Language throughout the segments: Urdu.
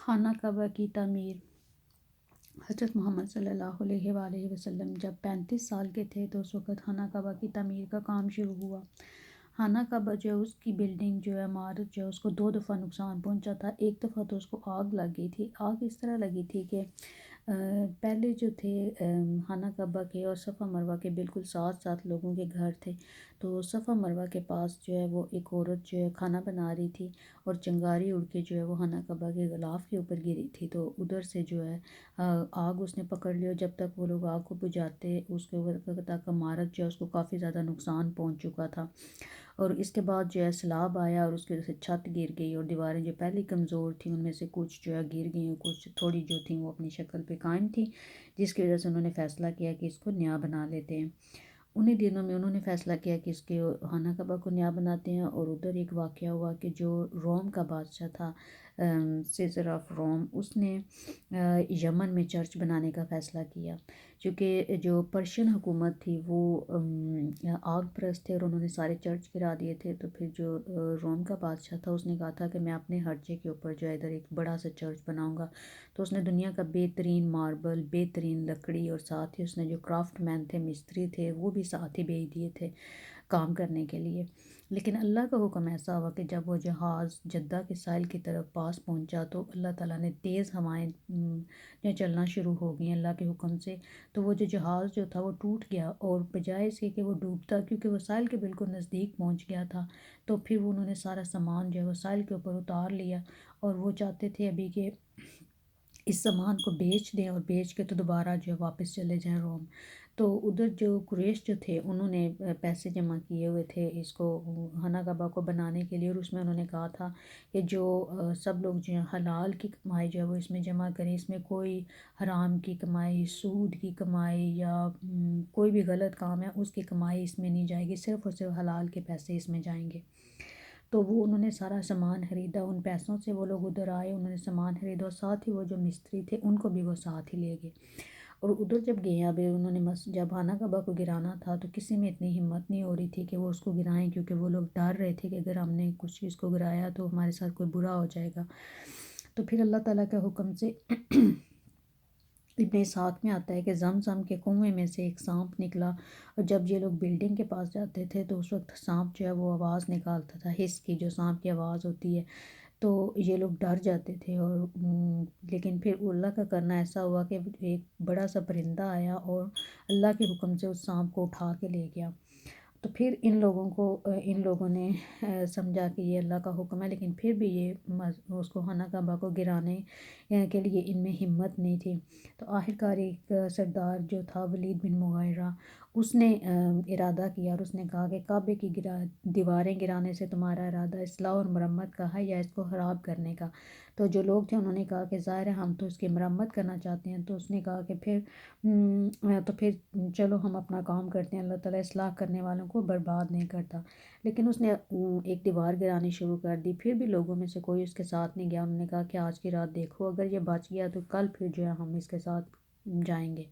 خانہ کعبہ کی تعمیر۔ حضرت محمد صلی اللہ علیہ وآلہ وسلم جب 35 سال کے تھے تو اس وقت خانہ کعبہ کی تعمیر کا کام شروع ہوا۔ خانہ کعبہ جو ہے اس کی بلڈنگ جو ہے عمارت جو ہے اس کو 2 دفعہ نقصان پہنچا تھا۔ ایک دفعہ تو اس کو آگ لگ گئی تھی۔ آگ اس طرح لگی تھی کہ پہلے جو تھے خانہ کعبہ کے اور صفا مروہ کے بالکل ساتھ ساتھ لوگوں کے گھر تھے، تو صفا مروہ کے پاس جو ہے وہ ایک عورت جو ہے کھانا بنا رہی تھی اور چنگاری اڑ کے جو ہے وہ خانہ کعبہ کے غلاف کے اوپر گری تھی، تو ادھر سے جو ہے آگ اس نے پکڑ لی اور جب تک وہ لوگ آگ کو بجھاتے اس کے اوپر تک عمارت جو ہے اس کو کافی زیادہ نقصان پہنچ چکا تھا۔ اور اس کے بعد جو ہے سیلاب آیا اور اس کی وجہ سے چھت گر گئی اور دیواریں جو پہلے کمزور تھیں ان میں سے کچھ جو ہے گر گئی اور کچھ تھوڑی جو تھیں وہ اپنی شکل پہ قائم تھیں، جس کی وجہ سے انہوں نے فیصلہ کیا کہ اس کو نیا بنا لیتے ہیں۔ انہی دنوں میں انہوں نے فیصلہ کیا کہ اس کے خانہ کعبہ کو نیا بناتے ہیں، اور ادھر ایک واقعہ ہوا کہ جو روم کا بادشاہ تھا سیزر آف روم، اس نے یمن میں چرچ بنانے کا فیصلہ کیا، چونکہ جو پرشین حکومت تھی وہ آگ پرست تھے اور انہوں نے سارے چرچ گرا دیے تھے، تو پھر جو روم کا بادشاہ تھا اس نے کہا تھا کہ میں اپنے ہرچے کے اوپر جو ہے ادھر ایک بڑا سا چرچ بناؤں گا، تو اس نے دنیا کا بہترین ماربل، بہترین لکڑی اور ساتھ ہی اس نے جو کرافٹ مین تھے، مستری تھے، وہ بھی ساتھ ہی بھیج دیے تھے کام کرنے کے لیے۔ لیکن اللہ کا حکم ایسا ہوا کہ جب وہ جہاز جدہ کے ساحل کی طرف پاس پہنچا تو اللہ تعالیٰ نے تیز ہوائیں جو چلنا شروع ہو گئیں اللہ کے حکم سے، تو وہ جو جہاز جو تھا وہ ٹوٹ گیا، اور بجائے اس کے کہ وہ ڈوبتا، کیونکہ وہ ساحل کے بالکل نزدیک پہنچ گیا تھا، تو پھر انہوں نے سارا سامان جو ہے وہ ساحل کے اوپر اتار لیا، اور وہ چاہتے تھے ابھی کہ اس سامان کو بیچ دیں اور بیچ کے تو دوبارہ جو ہے واپس چلے جائیں روم۔ تو ادھر جو قریش جو تھے انہوں نے پیسے جمع کیے ہوئے تھے اس کو خانہ کعبہ کو بنانے کے لیے، اور اس میں انہوں نے کہا تھا کہ جو سب لوگ جو ہیں حلال کی کمائی جو ہے وہ اس میں جمع کریں، اس میں کوئی حرام کی کمائی، سود کی کمائی یا کوئی بھی غلط کام ہے اس کی کمائی اس میں نہیں جائے گی، صرف اور صرف حلال کے پیسے اس میں جائیں گے۔ تو وہ انہوں نے سارا سامان خریدا، ان پیسوں سے وہ لوگ ادھر آئے، انہوں نے سامان خریدا، اور ساتھ ہی وہ جو مستری تھے ان کو بھی وہ ساتھ ہی لے گئے۔ اور ادھر جب گئے اب انہوں نے جب خانہ کعبہ کو گرانا تھا تو کسی میں اتنی ہمت نہیں ہو رہی تھی کہ وہ اس کو گرائیں، کیونکہ وہ لوگ ڈر رہے تھے کہ اگر ہم نے کچھ چیز کو گرایا تو ہمارے ساتھ کوئی برا ہو جائے گا۔ تو پھر اللہ تعالیٰ کے حکم سے ابن اسحاق میں آتا ہے کہ زمزم کے کنویں میں سے ایک سانپ نکلا، اور جب یہ لوگ بلڈنگ کے پاس جاتے تھے تو اس وقت سانپ جو ہے وہ آواز نکالتا تھا، ہس کی جو سانپ کی آواز ہوتی ہے، تو یہ لوگ ڈر جاتے تھے، اور لیکن پھر اللہ کا کرنا ایسا ہوا کہ ایک بڑا سا پرندہ آیا اور اللہ کے حکم سے اس سانپ کو اٹھا کے لے گیا۔ تو پھر ان لوگوں نے سمجھا کہ یہ اللہ کا حکم ہے، لیکن پھر بھی یہ اس کو خانہ کعبہ کو گرانے کے لیے ان میں ہمت نہیں تھی۔ تو آخرکار ایک سردار جو تھا ولید بن مغیرہ، اس نے ارادہ کیا اور اس نے کہا کہ کعبے کی دیواریں گرانے سے تمہارا ارادہ اصلاح اور مرمت کا ہے یا اس کو خراب کرنے کا؟ تو جو لوگ تھے انہوں نے کہا کہ ظاہر ہے ہم تو اس کی مرمت کرنا چاہتے ہیں، تو اس نے کہا کہ پھر چلو ہم اپنا کام کرتے ہیں، اللہ تعالیٰ اصلاح کرنے والوں کو برباد نہیں کرتا۔ لیکن اس نے ایک دیوار گرانی شروع کر دی، پھر بھی لوگوں میں سے کوئی اس کے ساتھ نہیں گیا۔ انہوں نے کہا کہ آج کی رات دیکھو، اگر یہ بچ گیا تو کل پھر جو ہے ہم اس کے ساتھ جائیں گے۔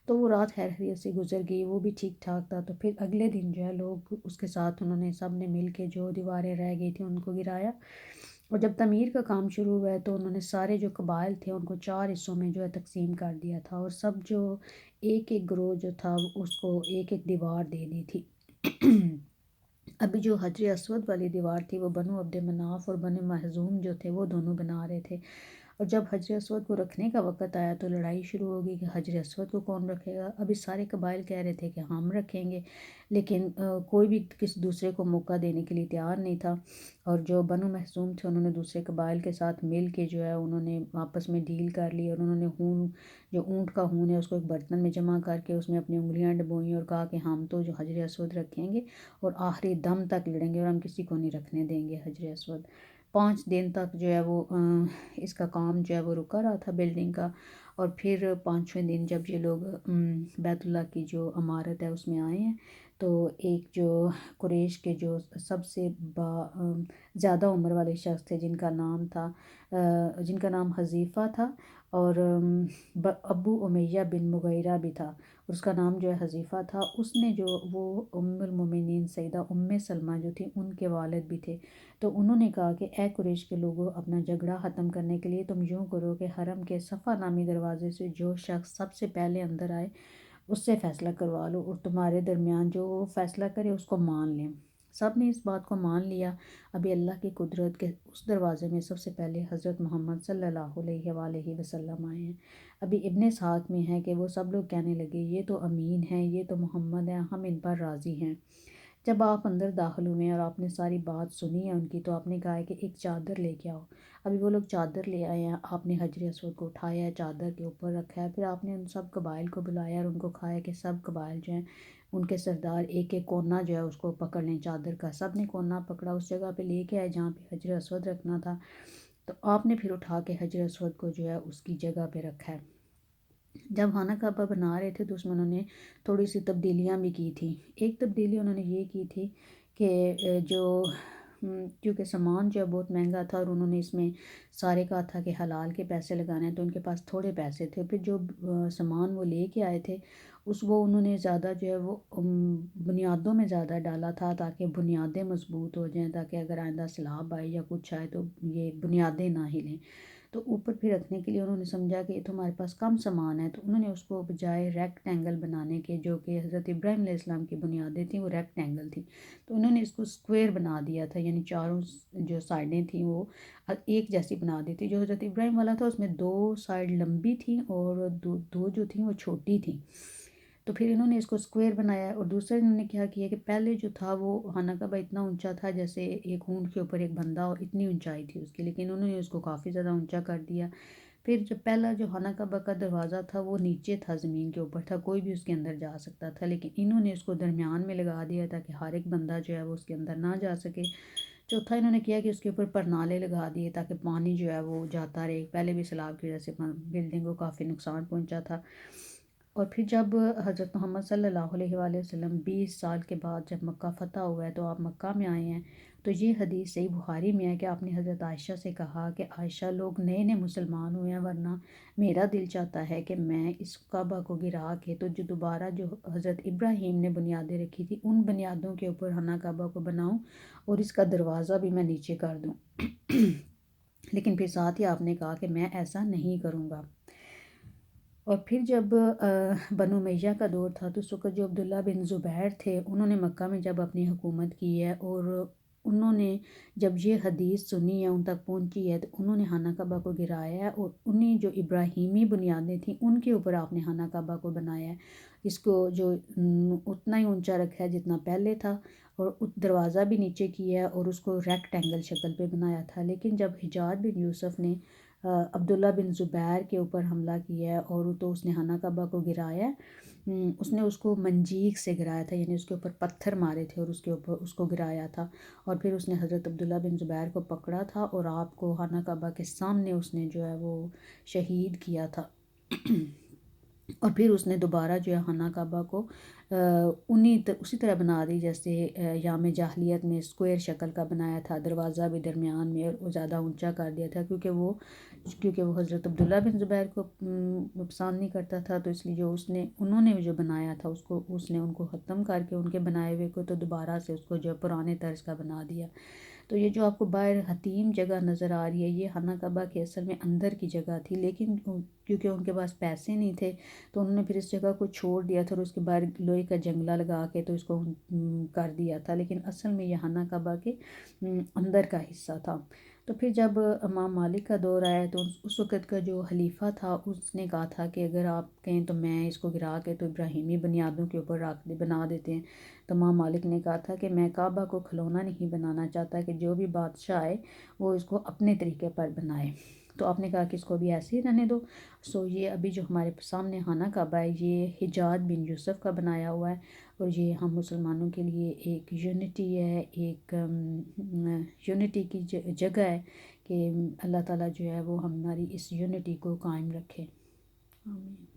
تو وہ رات خیر خیریت سے گزر گئی، وہ بھی ٹھیک ٹھاک تھا۔ تو پھر اگلے دن جو ہے لوگ اس کے ساتھ انہوں نے سب نے مل کے جو دیواریں رہ گئی تھیں ان کو گرایا، اور جب تعمیر کا کام شروع ہوا ہے تو انہوں نے سارے جو قبائل تھے ان کو 4 حصوں میں جو ہے تقسیم کر دیا تھا، اور سب جو ایک ایک گروہ جو تھا اس کو ایک ایک دیوار دے دی تھی۔ ابھی جو حجر اسود والی دیوار تھی وہ بنو عبد مناف اور بنو مخزوم جو تھے وہ دونوں بنا رہے تھے، اور جب حجر اسود کو رکھنے کا وقت آیا تو لڑائی شروع ہو گئی کہ حجر اسود کو کون رکھے گا۔ ابھی سارے قبائل کہہ رہے تھے کہ ہم رکھیں گے، لیکن کوئی بھی کسی دوسرے کو موقع دینے کے لیے تیار نہیں تھا، اور جو بنو مخزوم تھے انہوں نے دوسرے قبائل کے ساتھ مل کے جو ہے انہوں نے آپس میں ڈیل کر لی، اور انہوں نے جو اونٹ کا خون ہے اس کو ایک برتن میں جمع کر کے اس میں اپنی انگلیاں ڈبوئیں اور کہا کہ ہم تو جو حجر اسود رکھیں گے اور آخری دم تک لڑیں گے اور ہم کسی کو نہیں رکھنے دیں گے حجر اسود۔ 5 دن تک جو ہے وہ اس کا کام جو ہے وہ رکا رہا تھا بلڈنگ کا، اور پھر 5ویں دن جب یہ لوگ بیت اللہ کی جو عمارت ہے اس میں آئے ہیں تو ایک جو قریش کے جو سب سے زیادہ عمر والے شخص تھے جن کا نام حذیفہ تھا، اور ابو امیہ بن مغیرہ بھی تھا، اس کا نام جو ہے حذیفہ تھا، اس نے جو وہ ام المومنین سیدہ ام سلمہ جو تھی ان کے والد بھی تھے۔ تو انہوں نے کہا کہ اے قریش کے لوگوں، اپنا جھگڑا ختم کرنے کے لیے تم یوں کرو کہ حرم کے صفا نامی دروازے سے جو شخص سب سے پہلے اندر آئے اس سے فیصلہ کروا لو، اور تمہارے درمیان جو وہ فیصلہ کرے اس کو مان لیں۔ سب نے اس بات کو مان لیا۔ ابھی اللہ کی قدرت کے اس دروازے میں سب سے پہلے حضرت محمد صلی اللہ علیہ وآلہ وسلم آئے ہیں۔ ابھی ابن اسحاق میں ہے کہ وہ سب لوگ کہنے لگے یہ تو امین ہیں، یہ تو محمد ہیں، ہم ان پر راضی ہیں۔ جب آپ اندر داخل ہوئے اور آپ نے ساری بات سنی ہے ان کی، تو آپ نے کہا ہے کہ ایک چادر لے کے آؤ۔ ابھی وہ لوگ چادر لے آئے ہیں، آپ نے حجر اسود کو اٹھایا ہے، چادر کے اوپر رکھا ہے، پھر آپ نے ان سب قبائل کو بلایا اور ان کو کہا ہے کہ سب قبائل جو ہیں ان کے سردار ایک ایک کونا جو ہے اس کو پکڑ لیں چادر کا۔ سب نے کونا پکڑا، اس جگہ پہ لے کے آئے جہاں پہ حجر اسود رکھنا تھا۔ تو آپ نے پھر اٹھا کے حجر اسود کو جو ہے اس کی جگہ پہ رکھا ہے۔ جب خانہ کعبہ بنا رہے تھے تو اس میں انہوں نے تھوڑی سی تبدیلیاں بھی کی تھیں۔ ایک تبدیلی انہوں نے یہ کی تھی کہ کیونکہ سامان جو ہے بہت مہنگا تھا، اور انہوں نے اس میں سارے کہا تھا کہ حلال کے پیسے لگانے ہیں، تو ان کے پاس تھوڑے پیسے تھے۔ پھر جو سامان وہ لے کے آئے تھے وہ انہوں نے زیادہ جو ہے وہ بنیادوں میں زیادہ ڈالا تھا تاکہ بنیادیں مضبوط ہو جائیں، تاکہ اگر آئندہ سیلاب آئے یا کچھ آئے تو یہ بنیادیں نہ ہلیں۔ تو اوپر پھر رکھنے کے لیے انہوں نے سمجھا کہ یہ تو ہمارے پاس کم سامان ہے، تو انہوں نے اس کو بجائے ریکٹینگل بنانے کے، جو کہ حضرت ابراہیم علیہ السلام کی بنیادیں تھیں وہ ریکٹینگل تھیں، تو انہوں نے اس کو اسکوائر بنا دیا تھا، یعنی چاروں جو سائڈیں تھیں وہ ایک جیسی بنا دی تھی۔ جو حضرت ابراہیم والا تھا اس میں 2 سائڈ لمبی تھیں اور دو جو تھیں وہ چھوٹی تھیں۔ تو پھر انہوں نے اس کو اسکوائر بنایا، اور دوسرا انہوں نے کیا کیا کہ پہلے جو تھا وہ خانہ کعبہ اتنا اونچا تھا جیسے ایک اونٹ کے اوپر ایک بندہ، اور اتنی اونچائی تھی اس کی، لیکن انہوں نے اس کو کافی زیادہ اونچا کر دیا۔ پھر جو پہلا جو خانہ کعبہ کا دروازہ تھا وہ نیچے تھا، زمین کے اوپر تھا، کوئی بھی اس کے اندر جا سکتا تھا، لیکن انہوں نے اس کو درمیان میں لگا دیا تاکہ ہر ایک بندہ جو ہے وہ اس کے اندر نہ جا سکے۔ چوتھا انہوں نے کیا کہ اس کے اوپر پرنالے لگا دیے تاکہ پانی جو ہے وہ جاتا رہے، پہلے بھی سیلاب کی وجہ سے بلڈنگ کو کافی نقصان پہنچا تھا۔ اور پھر جب حضرت محمد صلی اللہ علیہ وآلہ وسلم 20 سال کے بعد جب مکہ فتح ہوا ہے تو آپ مکہ میں آئے ہیں، تو یہ حدیث صحیح بخاری میں ہے کہ آپ نے حضرت عائشہ سے کہا کہ عائشہ لوگ نئے نئے مسلمان ہوئے ہیں، ورنہ میرا دل چاہتا ہے کہ میں اس کعبہ کو گرا کے تو جو دوبارہ جو حضرت ابراہیم نے بنیادیں رکھی تھی ان بنیادوں کے اوپر خانہ کعبہ کو بناؤں، اور اس کا دروازہ بھی میں نیچے کر دوں۔ لیکن پھر ساتھ ہی آپ نے کہا کہ میں ایسا نہیں کروں گا۔ اور پھر جب بنو امیہ کا دور تھا تو اس وقت جو عبداللہ بن زبیر تھے انہوں نے مکہ میں جب اپنی حکومت کی ہے، اور انہوں نے جب یہ حدیث سنی ہے ان تک پہنچی ہے، تو انہوں نے خانہ کعبہ کو گرایا ہے، اور انہیں جو ابراہیمی بنیادیں تھیں ان کے اوپر آپ نے خانہ کعبہ کو بنایا ہے۔ اس کو جو اتنا ہی اونچا رکھا ہے جتنا پہلے تھا، اور دروازہ بھی نیچے کیا ہے، اور اس کو ریکٹینگل شکل پہ بنایا تھا۔ لیکن جب حجاج بن یوسف نے عبداللہ بن زبیر کے اوپر حملہ کیا ہے اور تو اس نے خانہ کعبہ کو گرایا ہے، اس نے اس کو منجیق سے گرایا تھا، یعنی اس کے اوپر پتھر مارے تھے اور اس کے اوپر اس کو گرایا تھا، اور پھر اس نے حضرت عبداللہ بن زبیر کو پکڑا تھا اور آپ کو خانہ کعبہ کے سامنے اس نے جو ہے وہ شہید کیا تھا۔ اور پھر اس نے دوبارہ جو ہے خانہ کعبہ کو اسی طرح بنا دی جیسے ایام جاہلیت میں اسکوائر شکل کا بنایا تھا، دروازہ بھی درمیان میں، اور زیادہ اونچا کر دیا تھا کیونکہ وہ حضرت عبداللہ بن زبیر کو پسند نہیں کرتا تھا، تو اس لیے جو انہوں نے جو بنایا تھا اس نے ان کو ختم کر کے ان کے بنائے ہوئے کو تو دوبارہ سے اس کو جو پرانے طرز کا بنا دیا۔ تو یہ جو آپ کو باہر حتیم جگہ نظر آ رہی ہے یہ خانہ کعبہ کے اصل میں اندر کی جگہ تھی، لیکن کیونکہ ان کے پاس پیسے نہیں تھے تو انہوں نے پھر اس جگہ کو چھوڑ دیا تھا، اور اس کے باہر لوہے کا جنگلہ لگا کے تو اس کو کر دیا تھا، لیکن اصل میں یہ خانہ کعبہ کے اندر کا حصہ تھا۔ تو پھر جب امام مالک کا دور آیا تو اس وقت کا جو خلیفہ تھا اس نے کہا تھا کہ اگر آپ کہیں تو میں اس کو گرا کے تو ابراہیمی بنیادوں کے اوپر بنا دیتے ہیں۔ تو امام مالک نے کہا تھا کہ میں کعبہ کو کھلونا نہیں بنانا چاہتا، کہ جو بھی بادشاہ آئے وہ اس کو اپنے طریقے پر بنائے۔ تو آپ نے کہا کہ اس کو بھی ایسے ہی رہنے دو۔ یہ ابھی جو ہمارے سامنے خانہ کعبہ ہے یہ حجاج بن یوسف کا بنایا ہوا ہے، اور یہ ہم مسلمانوں کے لیے ایک یونٹی ہے، ایک یونٹی کی جگہ ہے کہ اللہ تعالیٰ جو ہے وہ ہماری اس یونٹی کو قائم رکھے۔ آمین۔